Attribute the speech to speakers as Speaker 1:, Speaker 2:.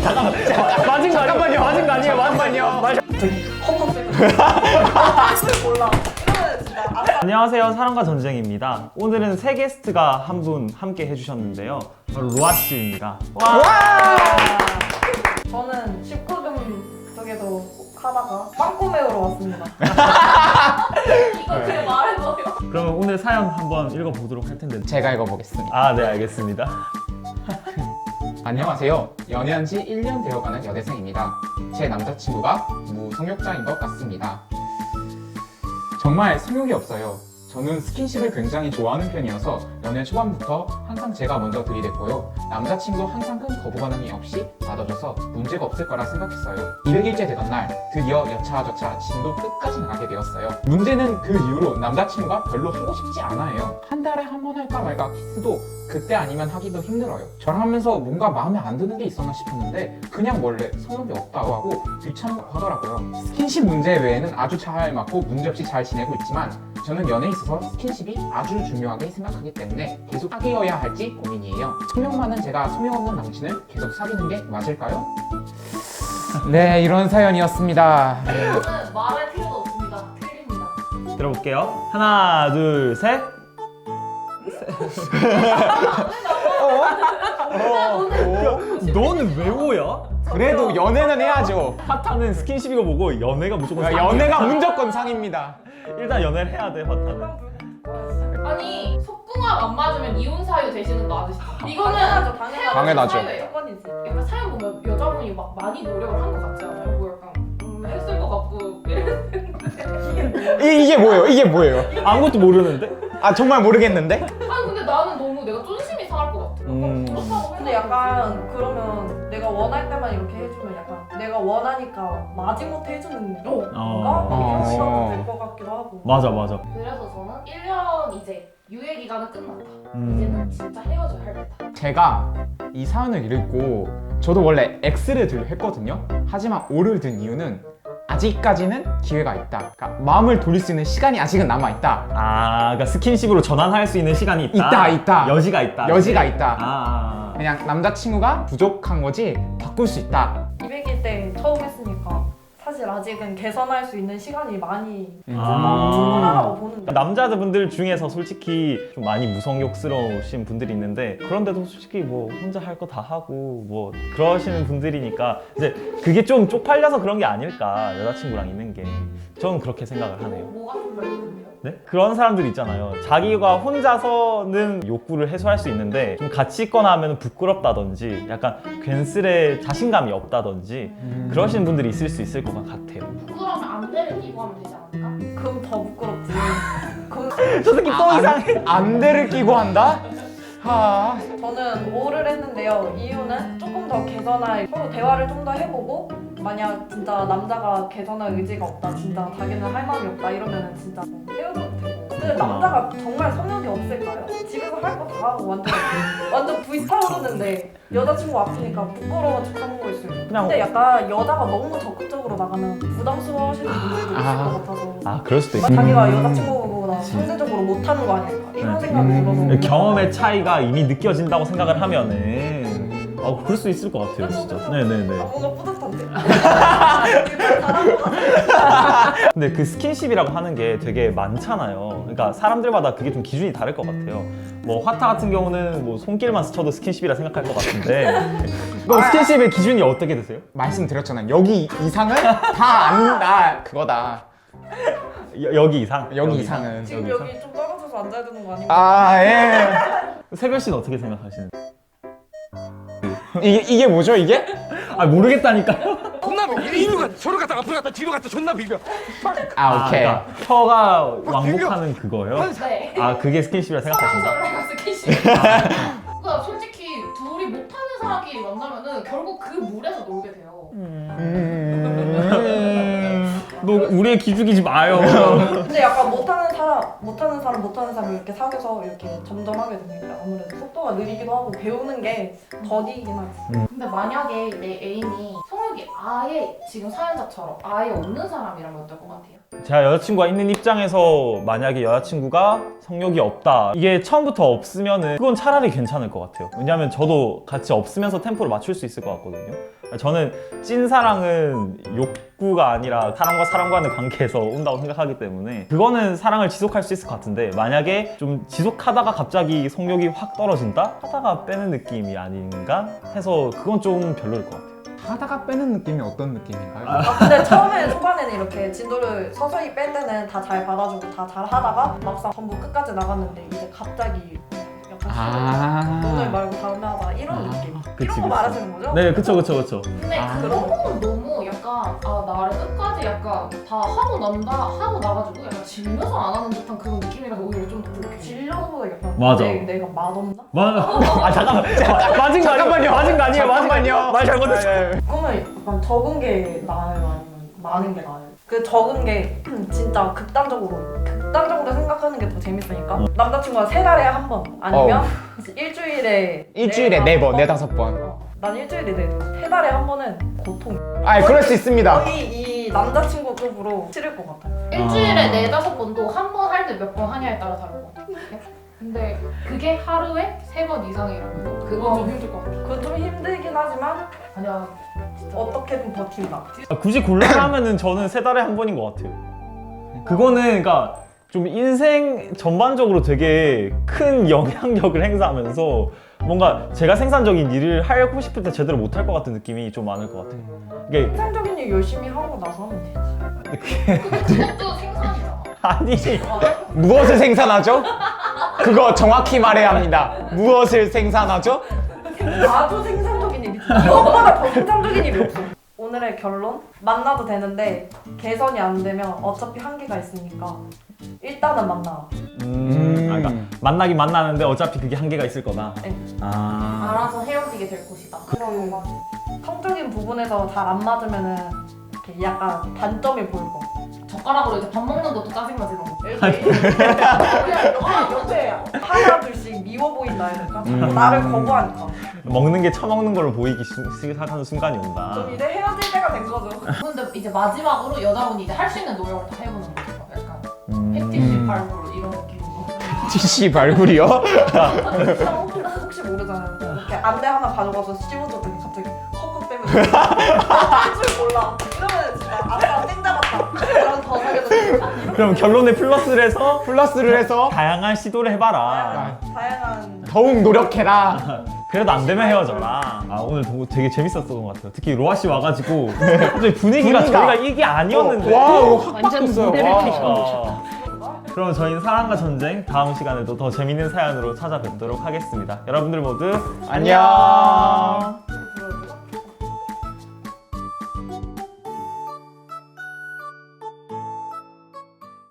Speaker 1: 잠깐만. 맞은 거 아니에요? 맞은 거 아니에요?
Speaker 2: 잠깐만요.
Speaker 3: 몰라. 이거는 진짜
Speaker 1: 안녕하세요. 사랑과 전쟁입니다. 오늘은 새 게스트가 한 분 함께 해주셨는데요. 바로 로아 씨입니다. 와!
Speaker 3: 저는 19금 쪽에서 하다가 빵꾸 메우러 왔습니다.
Speaker 4: 이거 그냥 말해줘요.
Speaker 1: 그러면 오늘 사연 한번 읽어보도록 할 텐데.
Speaker 2: 제가 읽어보겠습니다.
Speaker 1: 아, 네, 알겠습니다.
Speaker 2: 안녕하세요. 연애한 지 1년 되어가는 여대생입니다. 제 남자친구가 무성욕자인 것 같습니다. 정말 성욕이 없어요. 저는 스킨십을 굉장히 좋아하는 편이어서 연애 초반부터 항상 제가 먼저 들이댔고요. 남자친구도 항상 큰 거부 반응이 없이 받아줘서 문제가 없을 거라 생각했어요. 200일째 되던 날 드디어 여차저차 진도 끝까지 나가게 되었어요. 문제는 그 이후로 남자친구가 별로 하고 싶지 않아요. 한 달에 한 번 할까 말까 키스도 그때 아니면 하기도 힘들어요. 저랑 하면서 뭔가 마음에 안 드는 게 있었나 싶었는데 그냥 원래 성욕이 없다고 하고 귀찮다고 하더라고요. 스킨십 문제 외에는 아주 잘 맞고 문제없이 잘 지내고 있지만 저는 연애에 있어서 스킨십이 아주 중요하게 생각하기 때문에 계속 사귀어야 할지 고민이에요. 성욕 많은 제가 성욕 없는 남친을 계속 사귀는 게 맞을까요? 네, 이런 사연이었습니다.
Speaker 4: 저는 말할 필요도 없습니다. 틀립니다.
Speaker 1: 들어볼게요. 하나, 둘, 셋. 너는 왜 오야?
Speaker 2: 그래도 연애는 해야죠.
Speaker 1: 화타는 스킨십이고 뭐고 연애가 무조건 상이야.
Speaker 2: 연애가 무조건 상입니다.
Speaker 1: 일단 연애를 해야 돼, 화타는.
Speaker 4: 아니 속궁합 안 맞으면 이혼 사유 되시는 거 아시죠? 이거는
Speaker 3: 당연하죠,
Speaker 2: 당연하죠.
Speaker 4: 사유예요.
Speaker 3: 조건이지.
Speaker 4: 약간 사연 보면 여자분이 막 많이 노력을 한 것 같지 않아요? 뭐 약간 했을 것 같고
Speaker 2: 이게 뭐예요? 이게 뭐예요?
Speaker 1: 아무것도 모르는데?
Speaker 2: 아, 정말 모르겠는데?
Speaker 4: 아니 근데 나는 너무 내가 쫀심이 상할 것 같아. 그렇다고
Speaker 3: 근데 약간 그러면 내가 원할 때만 이렇게 해주면 약간 내가 원하니까 마지못해 해주는 건가? 이런 식으로 될 것 같기도 하고.
Speaker 1: 맞아, 맞아.
Speaker 4: 그래서 저는 1년 이제 유예 기간은 끝났다. 이제는 진짜 헤어져야 할 때다.
Speaker 2: 제가 이 사연을 읽고 저도 원래 X를 했거든요. 하지만 O를 든 이유는 아직까지는 기회가 있다. 그러니까 마음을 돌릴 수 있는 시간이 아직은 남아있다.
Speaker 1: 아, 그러니까 스킨십으로 전환할 수 있는 시간이 있다.
Speaker 2: 있다.
Speaker 1: 여지가 있다.
Speaker 2: 여지가 있다.
Speaker 1: 아.
Speaker 2: 그냥 남자친구가 부족한 거지 바꿀 수 있다.
Speaker 3: 200일 때 처음 했으니까 사실 아직은 개선할 수 있는 시간이 많이
Speaker 1: 아.
Speaker 3: 충분하다고 보는데.
Speaker 1: 남자분들 중에서 솔직히 좀 많이 무성욕스러우신 분들이 있는데 그런데도 솔직히 뭐 혼자 할 거 다 하고 뭐 그러시는 분들이니까 이제 그게 좀 쪽팔려서 그런 게 아닐까, 여자친구랑 있는 게. 저는 그렇게 생각을 하네요.
Speaker 4: 뭐가 좀 별로인데요?
Speaker 1: 네? 그런 사람들 있잖아요. 자기가 혼자서는 욕구를 해소할 수 있는데 좀 같이 있거나 하면 부끄럽다든지 약간 괜스레 자신감이 없다든지 그러시는 분들이 있을 수 있을 것 같아요.
Speaker 4: 부끄러우면 안대를 끼고 하면 되지 않을까?
Speaker 3: 그럼 더 부끄럽지. 그럼
Speaker 1: 저 새끼 또 이상해.
Speaker 2: 안대를 끼고 한다? 하.
Speaker 3: 저는 O를 했는데요. 이유는 조금 더 개선할, 서로 대화를 좀 더 해보고 만약 진짜 남자가 개선할 의지가 없다, 진짜 자기는 할 마음이 없다 이러면 진짜 헤어져도 되고. 근데 남자가 정말 성욕이 없을까요? 집에서 할 거 다 하고 완전 불타오르는데 여자친구 앞이니까 부끄러운 척하는 거 있어요.
Speaker 1: 그냥
Speaker 3: 근데 약간 여자가 너무 적극적으로 나가면 부담스러워하시는 분들도 있을 것 같아서
Speaker 1: 아, 그럴 수도 있어.
Speaker 3: 자기가 여자친구보다 상대적으로 못하는 거 아닐까 이런 생각이 들어서
Speaker 1: 경험의 차이가 이미 느껴진다고 생각을 하면은 그럴 수 있을 것 같아요, 진짜. 네네네.
Speaker 3: 뭔가 뿌듯한데?
Speaker 1: 근데 그 스킨십이라고 하는 게 되게 많잖아요. 그러니까 사람들마다 그게 좀 기준이 다를 것 같아요. 뭐 화타 같은 경우는 뭐 손길만 스쳐도 스킨십이라 생각할 것 같은데 그럼 스킨십의 기준이 어떻게 되세요?
Speaker 2: 말씀드렸잖아요. 여기 이상은 다 안다. 그거다.
Speaker 1: 여기 이상?
Speaker 2: 여기 이상은.
Speaker 3: 지금
Speaker 1: 여기 이상?
Speaker 3: 여기 좀 떨어져서 앉아야 되는 거 아닌가?
Speaker 2: 아, 예.
Speaker 1: 세별 씨는 어떻게 생각하시는지?
Speaker 2: 이게 뭐죠, 이게?
Speaker 1: 아, 모르겠다니까요.
Speaker 5: 존나 비벼. 이리로 가, 저로 갔다 앞으로 갔다 뒤로 갔다 존나 비벼.
Speaker 2: 아, 오케이.
Speaker 1: 그러니까 혀가 왕복하는 그거요?
Speaker 4: 네.
Speaker 1: 아, 그게 스킨십이라 생각하신다.
Speaker 4: 서로서로 스킨십. 그러니까 솔직히 둘이 못하는 사람끼리 만나면은 결국 그 물에서 놀게 돼요.
Speaker 1: 너 우리의 기죽이지 마요.
Speaker 3: 근데 약간 못하는 사람 이렇게 사귀어서 이렇게 점점 하게 됩니다. 아무래도 속도가 느리기도 하고 배우는 게 더디긴 하지.
Speaker 4: 근데 만약에 내 애인이 성욕이 아예 지금 사연자처럼 아예 없는 사람이라면 어떨 것 같아요?
Speaker 1: 제가 여자친구가 있는 입장에서 만약에 여자친구가 성욕이 없다 이게 처음부터 없으면은 그건 차라리 괜찮을 것 같아요. 왜냐하면 저도 같이 없으면서 템포를 맞출 수 있을 것 같거든요. 저는 찐사랑은 욕구가 아니라 사람과 사람 간의 관계에서 온다고 생각하기 때문에 그거는 사랑을 지속할 수 있을 것 같은데 만약에 좀 지속하다가 갑자기 성욕이 확 떨어진다? 하다가 빼는 느낌이 아닌가 해서 그건 좀 별로일 것 같아요.
Speaker 2: 하다가 빼는 느낌이 어떤 느낌인가요?
Speaker 3: 근데 처음에 초반에는 이렇게 진도를 서서히 뺄 때는 다 잘 받아주고 다 잘 하다가 막상 전부 끝까지 나갔는데 이제 갑자기 약간 오늘 말고 다음에 하자 이런 느낌.
Speaker 1: 그치,
Speaker 3: 이런 거
Speaker 1: 그치.
Speaker 3: 말하시는 거죠?
Speaker 1: 네, 그쵸.
Speaker 4: 근데 그런 건 너무 약간 나를 끝까지 약간 다 하고 나가지고 약간 질려서 안 하는 듯한 그런 느낌이라서 오히려 좀 더 불쾌해.
Speaker 3: 질려보다 약간
Speaker 1: 맞아.
Speaker 3: 내가 맛없나?
Speaker 1: 아 잠깐만 맞은 거 아니에요? 맞은 거 아니에요?
Speaker 2: 잠깐만요.
Speaker 1: 말 잘못했어.
Speaker 3: 그러면 약간 적은 게 나아요? 아니면 많은 게 나아요? 그 적은 게 진짜 극단적으로 생각하는 게 더 재밌으니까 남자친구가 3달에 한 번 아니면 일주일에
Speaker 2: 네 번, 4-5번.
Speaker 3: 난 일주일에 4번 3달에 한 번은 고통
Speaker 2: 그럴 수 있습니다.
Speaker 3: 거의 이 남자친구급으로 치를 것 같아요.
Speaker 4: 일주일에 4-5번도 한 번 할 때 몇 번 하냐에 따라 다른 것 같아요. 근데 그게 하루에 3번 이상이라면 그건 좀 힘들 것 같아요.
Speaker 3: 그건 좀 힘들긴 하지만
Speaker 4: 아니야.
Speaker 3: 어떻게든 버틴다.
Speaker 1: 굳이 고르라면은 저는 3달에 한 번인 것 같아요. 그거는 그러니까 좀 인생 전반적으로 되게 큰 영향력을 행사하면서 뭔가 제가 생산적인 일을 하고 싶을 때 제대로 못 할 것 같은 느낌이 좀 많을 것 같아요. 이게
Speaker 3: 생산적인 일 열심히 하고 나서 하면 되지.
Speaker 4: 근데 그것도 생산이잖아.
Speaker 1: 아니
Speaker 2: 무엇을 생산하죠? 그거 정확히 말해야 합니다. 무엇을 생산하죠?
Speaker 3: 아주 생산적인 일이지. 이것보다 더 생산적인 일이 없어. 오늘의 결론? 만나도 되는데 개선이 안 되면 어차피 한계가 있으니까 일단은 만나.
Speaker 1: 그러니까 만나긴 만나는데 어차피 그게 한계가 있을 거다.
Speaker 3: 네.
Speaker 4: 알아서 헤어지게 될 것이다.
Speaker 3: 그런 거. 성적인 부분에서 잘 안 맞으면은 이렇게 약간 단점이 보일 거.
Speaker 4: 젓가락으로 이제 밥 먹는 것도 짜증나지 너무.
Speaker 3: 옆에 하나 둘씩 미워 보인다 해야 될까? 나를 거부하니까.
Speaker 1: 먹는 게 처먹는 걸로 보이기 시작하는 순간이 온다.
Speaker 3: 좀 이제 헤어질 때가 된 거죠.
Speaker 4: 근데 이제 마지막으로 여자분이 이제 할 수 있는 노력을 다 해보는 거죠. 약간 패티시 발굴 이런 느낌으로.
Speaker 2: TC 발굴이요?
Speaker 3: 혹시 모르잖아요. 이렇게 안대 하나 가져가서 씌워줬더니 갑자기 헉헉 때문에 할줄 몰라. 이러면 진짜 아싸 땡 잡았다. 나랑 더 사귀어도
Speaker 1: 그럼 결론에 플러스를 해서
Speaker 2: 플러스를 해서
Speaker 1: 다양한 시도를 해봐라.
Speaker 3: 다양한
Speaker 2: 더욱 노력해라.
Speaker 1: 그래도 안 되면 헤어져라. 오늘 되게 재밌었던 것 같아요. 특히 로아 씨 와가지고 갑자기 분위기가 저희가 이게 아니었는데.
Speaker 2: 와우, 확
Speaker 4: 완전
Speaker 2: 바뀌었어요.
Speaker 4: 무대를
Speaker 2: 와.
Speaker 1: 그러니까. 그럼 저희는 사랑과 전쟁 다음 시간에도 더 재밌는 사연으로 찾아뵙도록 하겠습니다. 여러분들 모두
Speaker 2: 안녕.